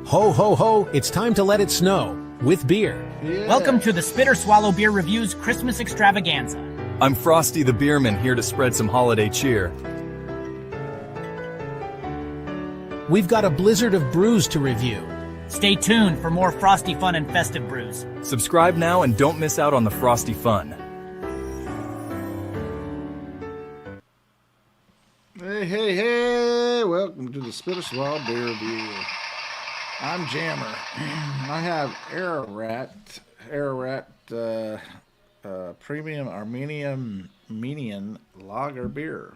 Ho, ho, ho, it's time to let it snow with beer. Yeah. Welcome to the Spitter Swallow Beer Review's Christmas Extravaganza. I'm Frosty the Beerman, here to spread some holiday cheer. We've got a blizzard of brews to review. Stay tuned for more frosty fun and festive brews. Subscribe now and don't miss out on the frosty fun. Hey, welcome to the Spitter Swallow Beer Review. I'm Jammer. I have Ararat Premium Armenian Lager Beer.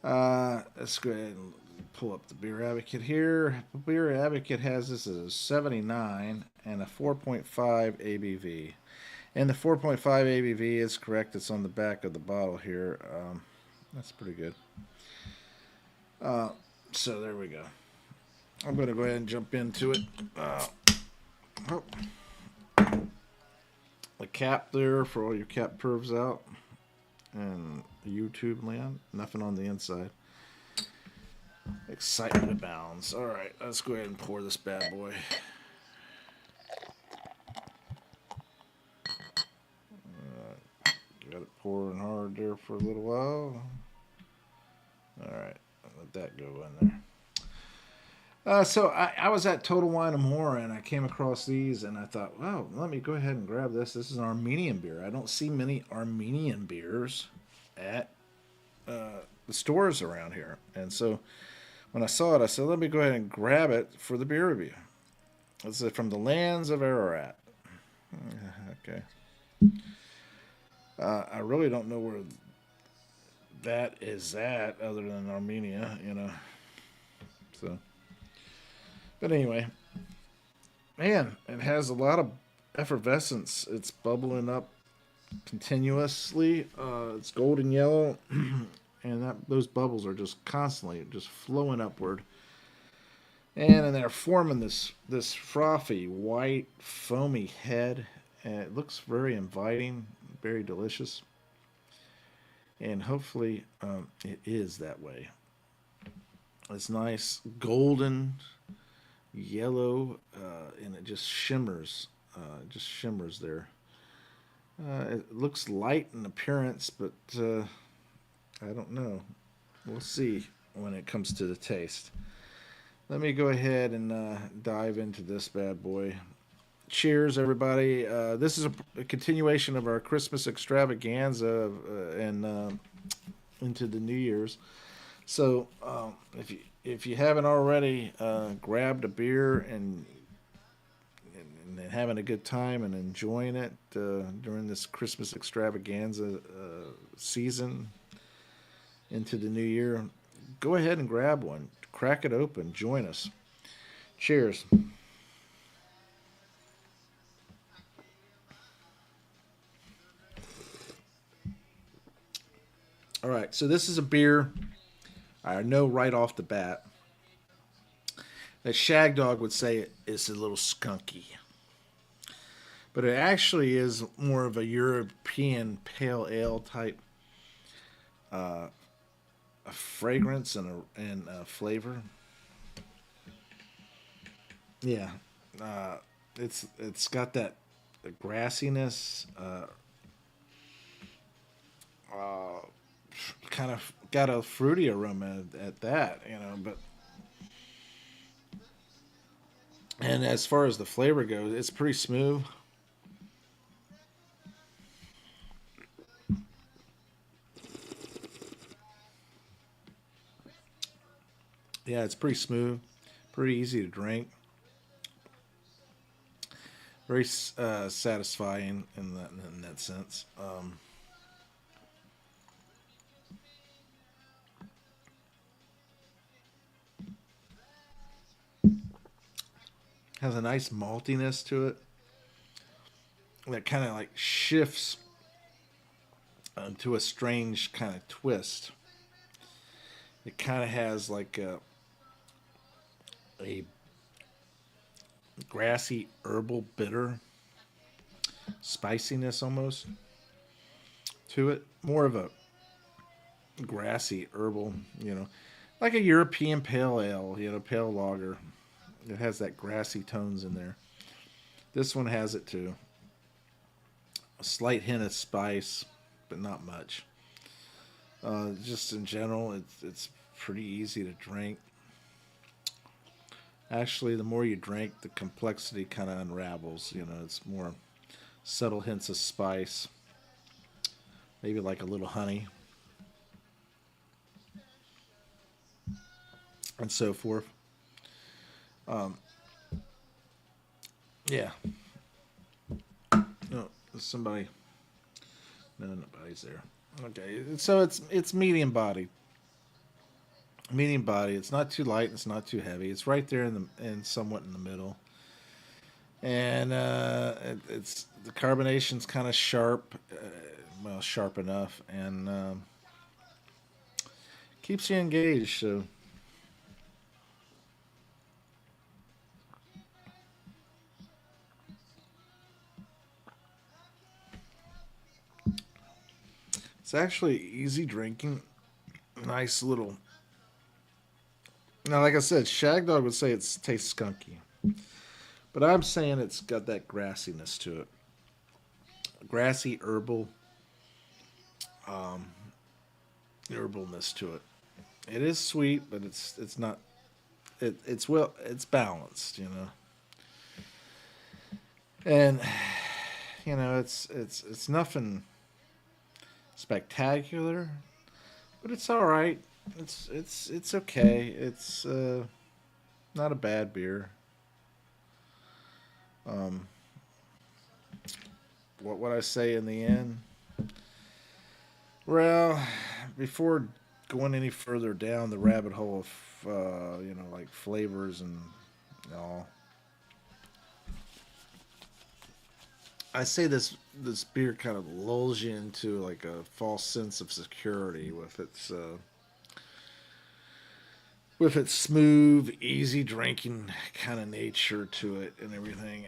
Let's go ahead and pull up the Beer Advocate here. Beer Advocate has this as a 79 and a 4.5 ABV. And the 4.5 ABV is correct. It's on the back of the bottle here. That's pretty good. So there we go. I'm going to go ahead and jump into it. The cap there for all your cap pervs out. And YouTube land. Nothing on the inside. Excitement abounds. Alright, let's go ahead and pour this bad boy. Got it pouring hard there for a little while. Alright, let that go in there. So I was at Total Wine & More and I came across these and I thought, wow, let me go ahead and grab this. This is an Armenian beer. I don't see many Armenian beers at the stores around here. And so when I saw it, I said, let me go ahead and grab it for the beer review. This is from the lands of Ararat. Okay. I really don't know where that is at other than Armenia, you know. So, but anyway, man, it has a lot of effervescence. It's bubbling up continuously. It's golden yellow, and those bubbles are just constantly just flowing upward. And they're forming this frothy, white, foamy head, and it looks very inviting, very delicious. And hopefully it is that way. It's nice golden yellow, and it just shimmers. There. It looks light in appearance, but I don't know. We'll see when it comes to the taste. Let me go ahead and dive into this bad boy. Cheers, everybody. This is a continuation of our Christmas extravaganza and into the New Year's. So if you haven't already grabbed a beer and having a good time and enjoying it during this Christmas extravaganza season into the new year, go ahead and grab one. Crack it open. Join us. Cheers. All right, so this is a beer I know right off the bat that Shag Dog would say it's a little skunky. But it actually is more of a European pale ale type a fragrance and a flavor. Yeah, it's got that grassiness, kind of got a fruity aroma at that, you know. But and as far as the flavor goes, it's pretty smooth. Yeah, it's pretty smooth, pretty easy to drink. Very satisfying in that sense. Has a nice maltiness to it that kind of like shifts to a strange kind of twist. It kind of has like a grassy herbal bitter spiciness almost to it. More of a grassy herbal, you know, like a European pale ale, you know, pale lager. It has that grassy tones in there. This one has it too. A slight hint of spice, but not much. Just in general, it's pretty easy to drink. Actually, the more you drink, the complexity kind of unravels. You know, it's more subtle hints of spice, maybe like a little honey, and so forth. Yeah. No, there's somebody. No, nobody's there. Okay, so it's medium body. Medium body. It's not too light. It's not too heavy. It's right there in the and somewhat in the middle. And it's the carbonation's kind of sharp, well, sharp enough, and keeps you engaged. So it's actually easy drinking. Nice little. Now, like I said, Shag Dog would say it tastes skunky, but I'm saying it's got that grassiness to it, grassy herbalness to it. It is sweet, but it's not. It's balanced, you know, and you know it's nothing spectacular, but it's all right. It's okay. It's not a bad beer. Um, what would I say in the end? Well, before going any further down the rabbit hole of you know, like flavors and all, I say this beer kind of lulls you into like a false sense of security with its smooth, easy drinking kind of nature to it and everything.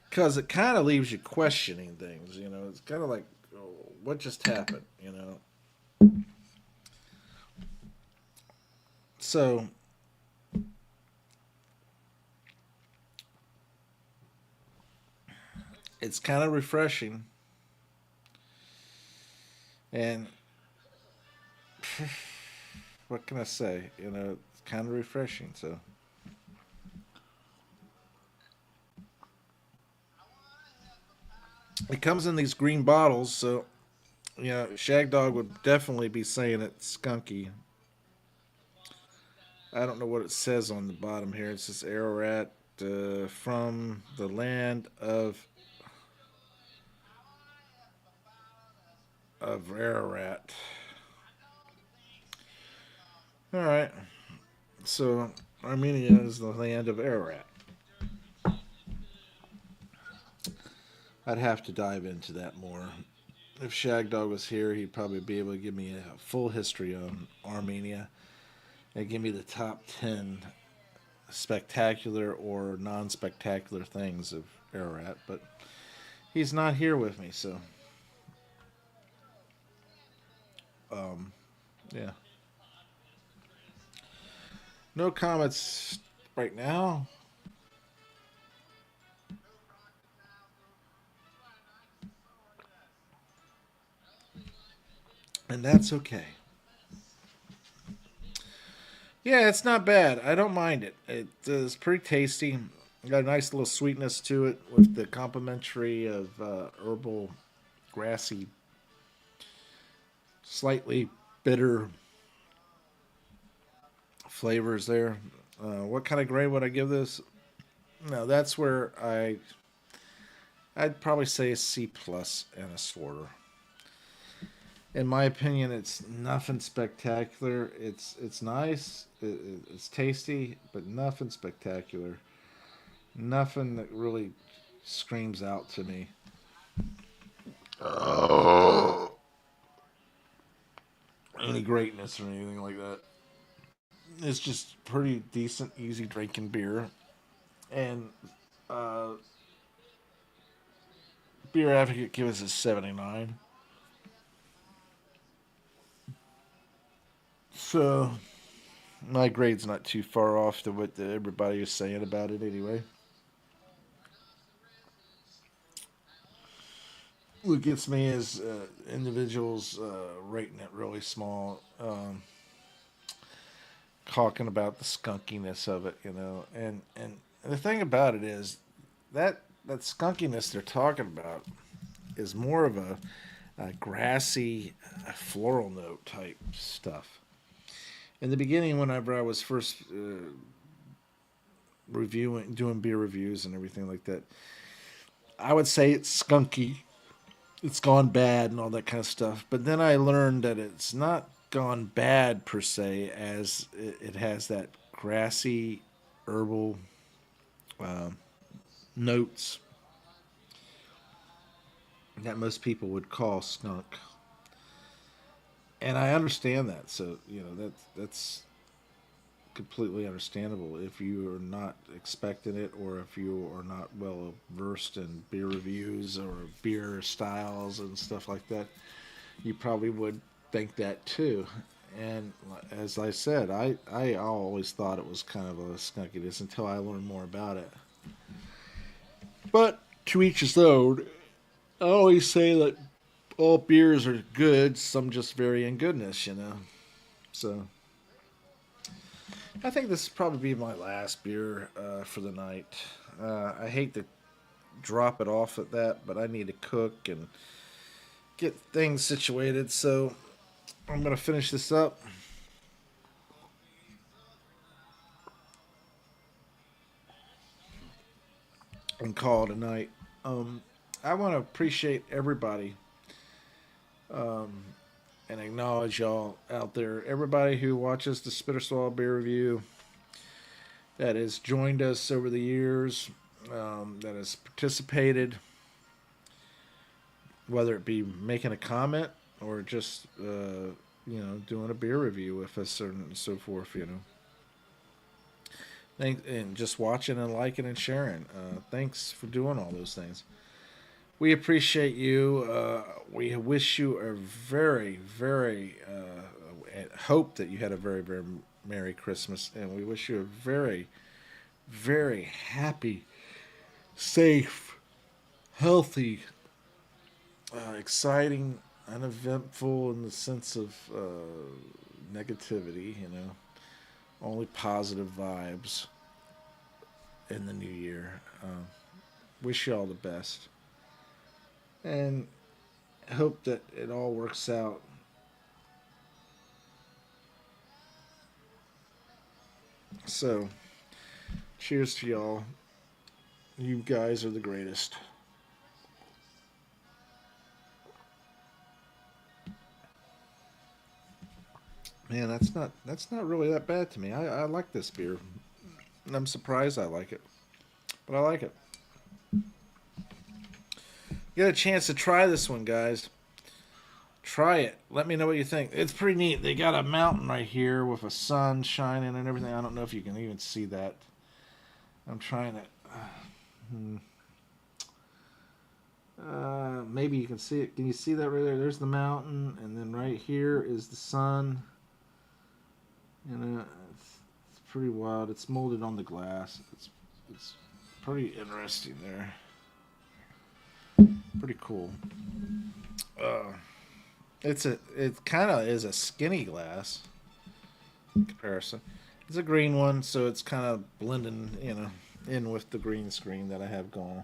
Because it kind of leaves you questioning things, you know. It's kind of like, oh, what just happened, you know. So it's kind of refreshing, and what can I say? You know, it's kind of refreshing. So it comes in these green bottles, so you know, Shag Dog would definitely be saying it's skunky. I don't know what it says on the bottom here. It says Ararat from the land of Ararat. All right, so Armenia is the land of Ararat. I'd have to dive into that more. If Shag Dog was here, he'd probably be able to give me a full history on Armenia and give me the top 10 spectacular or non spectacular things of Ararat. But he's not here with me, so yeah. No comments right now. And that's okay. Yeah, it's not bad. I don't mind it. It is pretty tasty. Got a nice little sweetness to it with the complementary of herbal, grassy, slightly bitter flavors there. What kind of grade would I give this? No, that's where I'd probably say a C plus and a sorter. In my opinion, it's nothing spectacular. It's nice. It's tasty, but nothing spectacular. Nothing that really screams out to me. Any greatness or anything like that. It's just pretty decent, easy drinking beer, and uh, Beer Advocate gives us a 79. So my grade's not too far off to what everybody is saying about it anyway. What gets me is individuals rating it really small, talking about the skunkiness of it, and the thing about it is that skunkiness they're talking about is more of a grassy, floral note type stuff. In the beginning, whenever I was first doing beer reviews and everything like that, I would say it's skunky, it's gone bad and all that kind of stuff. But then I learned that it's not gone bad per se, as it has that grassy, herbal notes that most people would call skunk. And I understand that. So that's completely understandable if you are not expecting it, or if you are not well versed in beer reviews or beer styles and stuff like that. You probably would think that too. And as I said, I always thought it was kind of a skunkiness until I learned more about it. But to each his own. I always say that all beers are good, some just vary in goodness. So I think this will probably be my last beer for the night. I hate to drop it off at that, but I need to cook and get things situated. So I'm going to finish this up. And call it a night. I want to appreciate everybody and acknowledge y'all out there. Everybody who watches the Spitter Swallow Beer Review, that has joined us over the years, that has participated, whether it be making a comment or just doing a beer review with us and so forth. And just watching and liking and sharing. Thanks for doing all those things. We appreciate you. We wish you a very, very, hope that you had a very, very Merry Christmas. And we wish you a very, very happy, safe, healthy, exciting, uneventful in the sense of negativity. Only positive vibes in the new year. Wish you all the best. And hope that it all works out. So, cheers to y'all. You guys are the greatest. Man, that's not really that bad to me. I like this beer. And I'm surprised I like it. But I like it. Get a chance to try this one, guys. Try it. Let me know what you think. It's pretty neat. They got a mountain right here with a sun shining and everything. I don't know if you can even see that. I'm trying to. Maybe you can see it. Can you see that right there? There's the mountain, and then right here is the sun. It's pretty wild. It's molded on the glass. It's pretty interesting there. Pretty cool. It kind of is a skinny glass in comparison. It's a green one, so it's kind of blending, in with the green screen that I have going.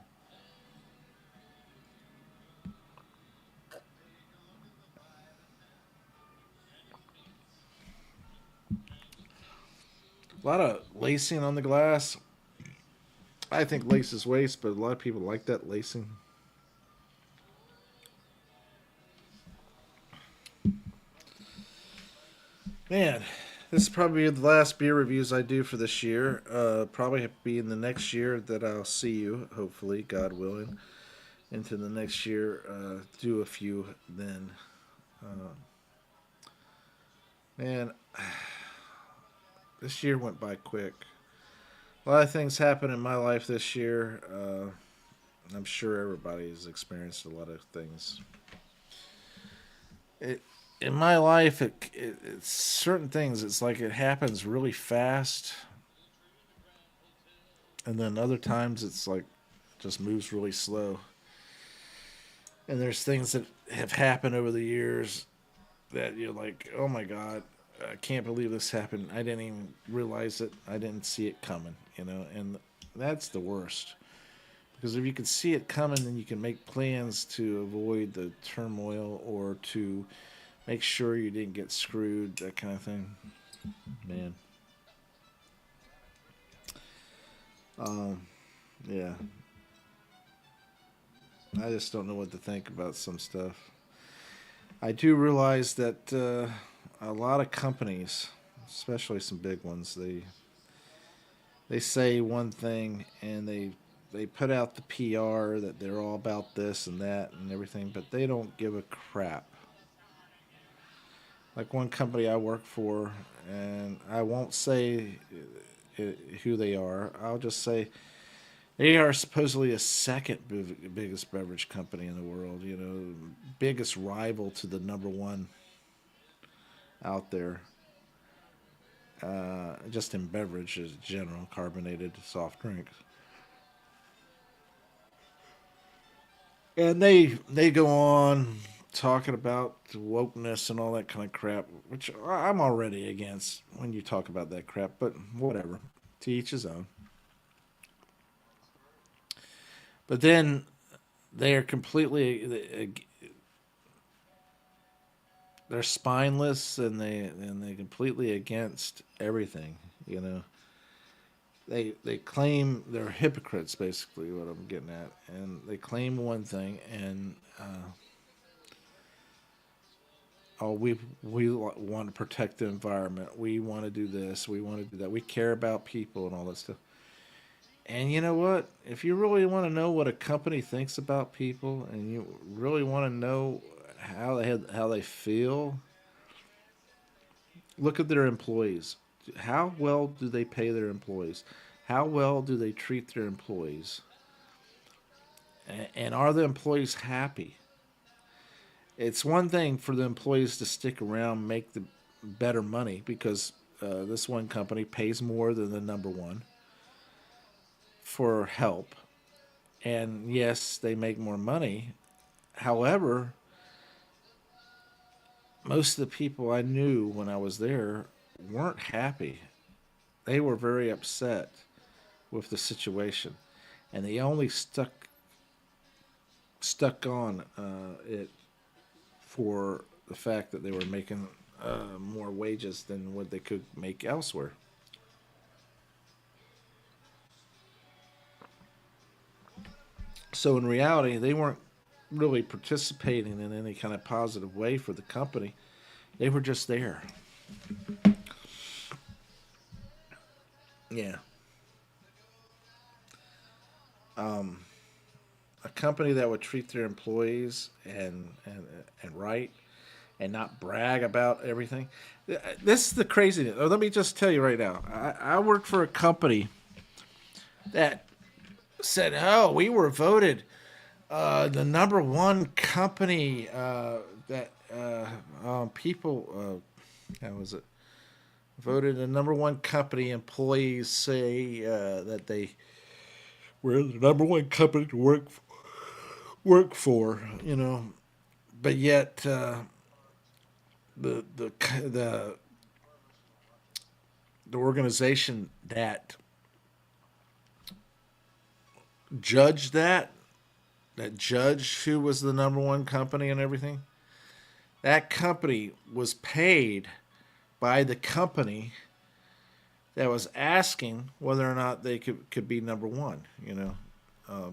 A lot of lacing on the glass. I think lace is waste, but a lot of people like that lacing. Man, this is probably the last beer reviews I do for this year. Probably be in the next year that I'll see you, hopefully, God willing, into the next year. Do a few then. Man, this year went by quick. A lot of things happened in my life this year. I'm sure everybody's experienced a lot of things. in my life, it's certain things. It's like it happens really fast, and then other times it's like just moves really slow. And there's things that have happened over the years that you're like, oh my god, I can't believe this happened. I didn't even realize it. I didn't see it coming. And that's the worst. Because if you can see it coming, then you can make plans to avoid the turmoil or to make sure you didn't get screwed, that kind of thing. Man. Yeah. I just don't know what to think about some stuff. I do realize that a lot of companies, especially some big ones, they say one thing and they put out the PR that they're all about this and that and everything, but they don't give a crap. Like one company I work for, and I won't say who they are. I'll just say they are supposedly a second biggest beverage company in the world. Biggest rival to the number one out there. Just in beverages, general carbonated soft drinks. And they go on talking about wokeness and all that kind of crap, which I'm already against when you talk about that crap. But whatever, to each his own. But then they are completely they're spineless and they completely against everything. They claim they're hypocrites, basically what I'm getting at, and they claim one thing and oh, we want to protect the environment, we want to do this, we want to do that, we care about people and all that stuff. And you know what? If you really want to know what a company thinks about people, and you really want to know how they feel, look at their employees. How well do they pay their employees? How well do they treat their employees? And are the employees happy? It's one thing for the employees to stick around, make the better money because this one company pays more than the number one for help. And yes, they make more money. However, most of the people I knew when I was there weren't happy. They were very upset with the situation, and they only stuck on it for the fact that they were making more wages than what they could make elsewhere. So in reality, they weren't really participating in any kind of positive way for the company. They were just there. Yeah. A company that would treat their employees and right and not brag about everything. This is the craziness. Oh, let me just tell you right now. I worked for a company that said, "Oh, we were voted the number one company that people how was it voted the number one company employees say that they were the number one company to work for, but yet the the the the organization that judged that judged who was the number one company and everything, that company was paid by the company that was asking whether or not they could be number one.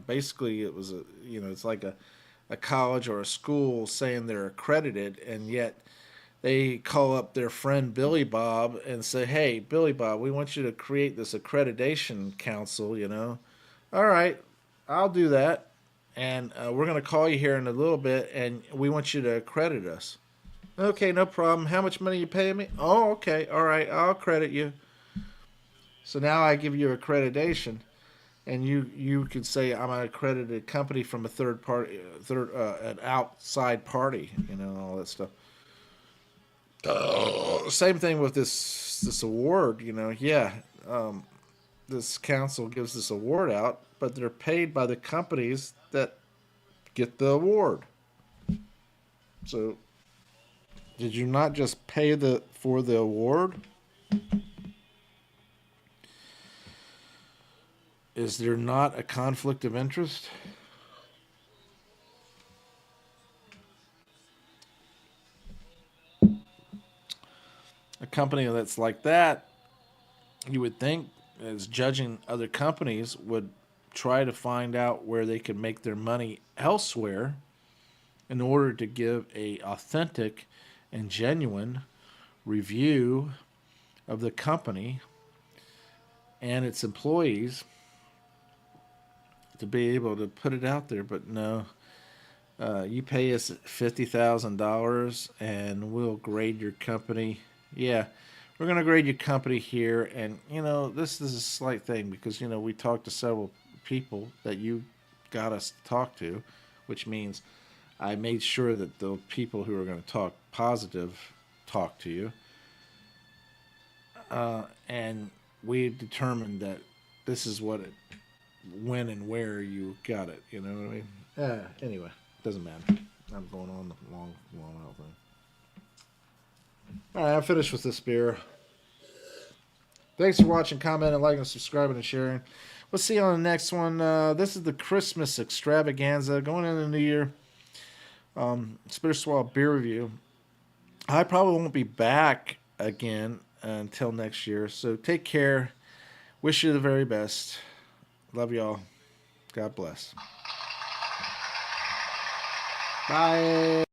Basically, it was it's like a college or a school saying they're accredited, and yet they call up their friend Billy Bob and say, "Hey, Billy Bob, we want you to create this accreditation council." All right, I'll do that, and we're going to call you here in a little bit, and we want you to accredit us. Okay, no problem. How much money you paying me? Oh, okay, all right, I'll credit you. So now I give you accreditation, and you can say I'm an accredited company from a third party, an outside party, all that stuff. Same thing with this award. Yeah, this council gives this award out, but they're paid by the companies that get the award. So, did you not just pay for the award? Is there not a conflict of interest? A company that's like that, you would think, as judging other companies, would try to find out where they could make their money elsewhere in order to give a authentic and genuine review of the company and its employees, to be able to put it out there. But no, you pay us $50,000 and we'll grade your company. Yeah, we're going to grade your company here. And, this is a slight thing because, we talked to several people that you got us to talk to, which means I made sure that the people who are going to talk positive talk to you. And we determined that this is when and where you got it. You know what I mean? Anyway, doesn't matter. I'm going on the long out thing. All right, I'm finished with this beer. Thanks for watching, commenting, liking, subscribing, and sharing. We'll see you on the next one. This is the Christmas extravaganza going into the new year. Spitter Swallow beer review. I probably won't be back again until next year. So take care. Wish you the very best. Love y'all. God bless. Bye.